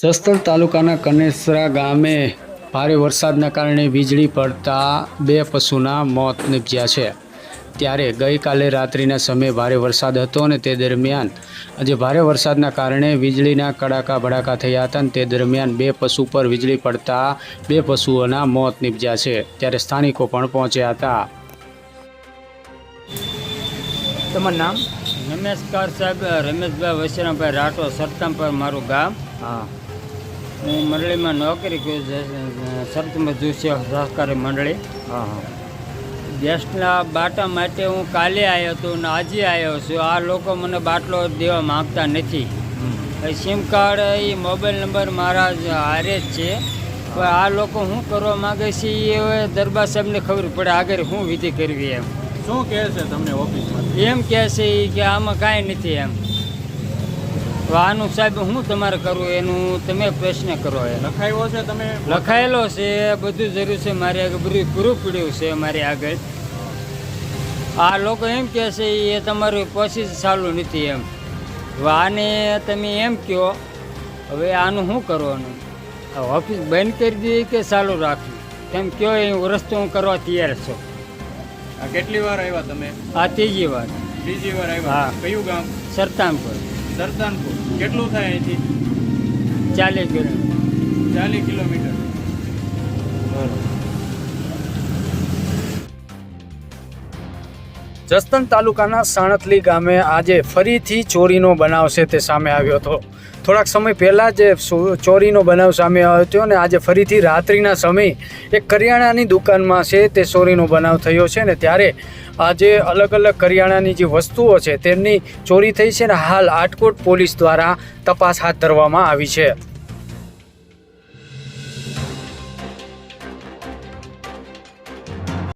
જસદણ તાલુકાના કનેસરા ગામે ભારે વરસાદના કારણે વીજળી પડતા 2 પશુના મોત નીપજ્યા છે। ત્યારે ગઈકાલે રાત્રિના સમયે ભારે વરસાદ હતો અને તે દરમિયાન આજે ભારે વરસાદના કારણે વીજળીના કડાકા ભડાકા થયા હતા અને તે દરમિયાન 2 પશુ પર વીજળી પડતા 2 પશુઓના મોત નીપજ્યા છે। ત્યારે સ્થાનિકો પણ પહોંચ્યા હતા। તમારું નામ? નમસ્કાર સાહેબ, રમેશભાઈ વૈશ્વરામભાઈ રાઠોડ, સરતામપર મારું ગામ। હા, હું મંડળીમાં નોકરી કરું છું, સરતમજૂર સહકારી મંડળી। હા હા ગેસના બાટા માટે હું કાલે આવ્યો હતો અને આજે આવ્યો છું। આ લોકો મને બાટલો દેવા માગતા નથી। સિમ કાર્ડ એ મોબાઈલ નંબર મારા હારે જ છે, પણ આ લોકો શું કરવા માગે છે એ હવે દરબાર સાહેબને ખબર પડે આગળ શું વિધિ કરવી એમ। શું કહે છે તમને ઓફિસમાં? એમ કહે છે કે આમાં કાંઈ નથી એમ। તો આનું સાહેબ હું તમારે કરવું એનું તમે પ્રશ્ન કરો એમ। લખાયો છે તમે? લખાયેલો છે, બધું જરૂર છે, મારી આગળ બધું પૂરું પડ્યું છે મારી આગળ। આ લોકો એમ કહે છે એ તમારું પ્રોસેસ ચાલુ નથી એમ। હવે આને તમે એમ કહો, હવે આનું શું કરવાનું? ઓફિસ બંધ કરી દઈએ કે ચાલુ રાખવી? તેમ કહો એ રસ્તો હું કરવા તૈયાર છું। આ કેટલી વાર આવ્યા તમે? આ ત્રીજી વાર। બીજી વાર આવ્યા? હા। કયું ગામ? સરતામપુર। સરતાનપુર। કેટલું થાય અહીંથી? 40 કિલોમીટર। 40 કિલોમીટર। જસદણ તાલુકાના સાણથલી ગામે આજે ફરીથી ચોરીનો બનાવ છે તે સામે આવ્યો હતો। થોડાક સમય પહેલાં જ ચોરીનો બનાવ સામે આવ્યો હતો અને આજે ફરીથી રાત્રિના સમયે એક કરિયાણાની દુકાનમાં છે તે ચોરીનો બનાવ થયો છે ને ત્યારે આજે અલગ અલગ કરિયાણાની જે વસ્તુઓ છે તેમની ચોરી થઈ છે ને હાલ આટકોટ પોલીસ દ્વારા તપાસ હાથ ધરવામાં આવી છે।